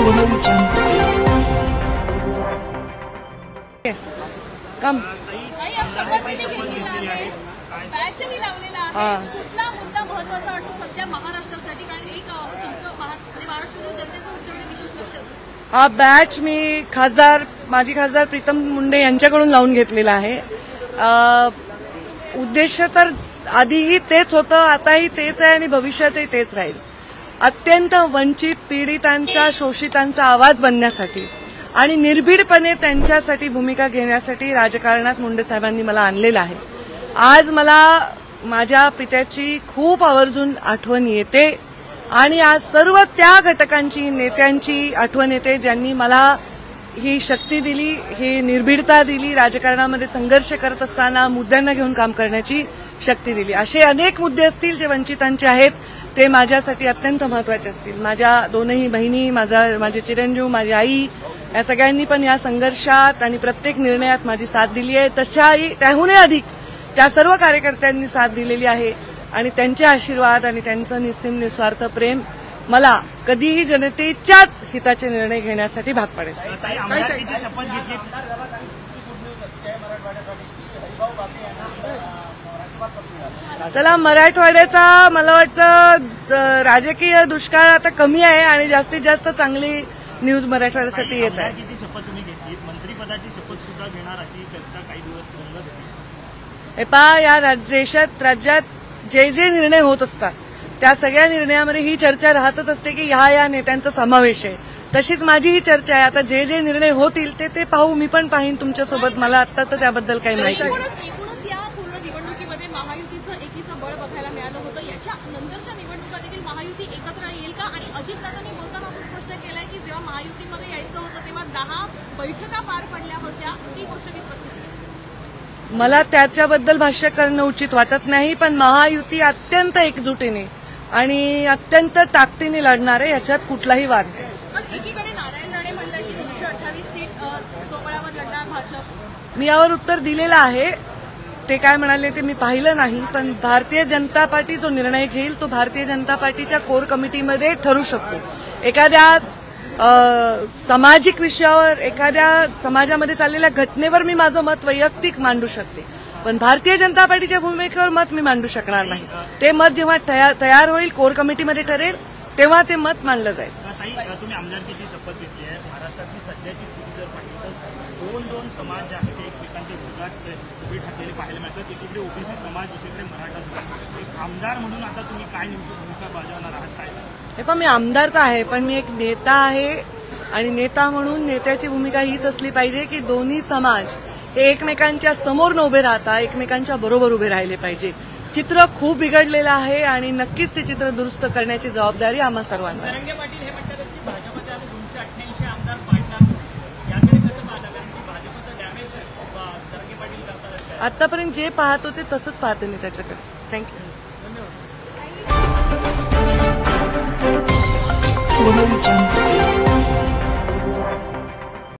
कम कुठला मुद्दा महत्त्वाचा वाटतो सध्या महाराष्ट्रासाठी, कारण एक तुमचं महाराष्ट्र जनतेचं तुमच्याकडे विशेष लक्ष असेल? हा बॅच मी माजी खासदार प्रीतम मुंडे यांच्याकडून लावून घेतलेला आहे. उद्देश तर आधीही तेच होतं, आताही तेच आहे आणि भविष्यातही तेच राहील. अत्यंत वंचित पीडितांचा शोषितांचा आवाज बनण्यासाठी आणि निर्भीडपणे त्यांच्यासाठी भूमिका घेण्यासाठी राजकारणात मुंडे साहेबांनी मला आणलेलं आहे. आज मला माझ्या पित्याची खूप आवर्जून आठवण येते आणि आज सर्व त्या घटकांची नेत्यांची आठवण येते ज्यांनी मला ही शक्ती दिली, ही निर्भीडता दिली, राजकारणामध्ये संघर्ष करत असताना मुद्द्यांना घेऊन काम करण्याची शक्ती दिली. असे अनेक मुद्दे असतील जे वंचितांचे आहेत, ते माझ्यासाठी अत्यंत महत्वाचे असतील. माझ्या दोनही बहिणी, माझे चिरंजीव, माझी आई या सगळ्यांनी पण या संघर्षात आणि प्रत्येक निर्णयात माझी साथ दिली आहे. तशाही त्याहूनही अधिक त्या सर्व कार्यकर्त्यांनी साथ दिलेली आहे आणि त्यांचे आशीर्वाद आणि त्यांचं निस्सीम निस्वार्थ प्रेम मला कधीही जनतेच्याच हिताचे निर्णय घेण्यासाठी भाग पडेल. चला, मराठवाड्याचा मला वाटतं राजकीय दुष्काळ आता कमी आहे आणि जास्तीत जास्त चांगली न्यूज मराठवाड्यासाठी येत आहे. शपथ तुम्ही घेतली, मंत्रिपदाची शपथ सुद्धा घेणार अशी चर्चा काही दिवस रंगत होती. हे पहा, या राज्यात जे जे निर्णय होत असतात त्या सगळ्या निर्णयामध्ये ही चर्चा राहतच असते की या नेत्यांचा समावेश आहे. तशीच माझी ही चर्चा आहे. आता जे जे निर्णय होतील ते पाहू, मी पण पाहीन तुमच्यासोबत. मला आता तर त्याबद्दल काही माहिती नाही. एकूणच या पूर्ण निवडणुकीमध्ये महायुतीचं एकीचं बळ बघायला मिळालं होतं. याच्या नंतरच्या निवडणुका देखील महायुती एकत्र येईल का? आणि अजितदादांनी बोलताना असं स्पष्ट केलंय की जेव्हा महायुतीमध्ये यायचं होतं तेव्हा 10 बैठका पार पडल्या होत्या. ही गोष्ट कितपत? मला त्याच्याबद्दल भाष्य करणं उचित वाटत नाही, पण महायुती अत्यंत एकजुटीने आणि अत्यंत ताकदीने लढणार आहे, याच्यात कुठलाही वाद नाही. एकीकडे नारायण राणे म्हणतात की 228 सीट सोबळावर लढणार भाजप. मी यावर उत्तर दिलेलं आहे. ते काय म्हणाले ते मी पाहिलं नाही, पण भारतीय जनता पार्टी जो निर्णय घेईल तो भारतीय जनता पार्टीच्या कोर कमिटीमध्ये ठरू शकतो. एखाद्या सामाजिक विषयावर, एखाद्या समाजामध्ये चाललेल्या घटनेवर मी माझं मत वैयक्तिक मांडू शकते, पण भारतीय जनता पार्टीच्या भूमिकेवर मत मी मांडू शकणार नाही. ते मत जेव्हा तयार होईल, कोर कमिटीमध्ये ठरेल, तेव्हा ते मत मांडलं जाईल. तुम्ही आमदारकीची शपथ घेतली आहे. महाराष्ट्रातली सध्याची स्थिती जर पाहिली तर दोन समाज जे आहेत ते एकमेकांच्या विरोधात उभे ठाकलेले पाहायला मिळतात. एकीकडे ओबीसी समाज, दुसरीकडे मराठा समाज. एक आमदार म्हणून आता तुम्ही काय नेमकी भूमिका बजावणार आहात, काय? हे पण मी आमदार तर आहे, पण मी एक नेता आहे आणि नेता म्हणून नेत्याची भूमिका हीच असली पाहिजे की दोन्ही समाज हे एकमेकांच्या समोर न उभे राहता एकमेकांच्या बरोबर उभे राहिले पाहिजे. चित्र खूप बिघडलेलं आहे आणि नक्कीच ते चित्र दुरुस्त करण्याची जबाबदारी आम्हा सर्वांना. आतापर्यंत जे पाहतो ते तसंच पाहते मी त्याच्याकडे. थँक्यू. धन्यवाद.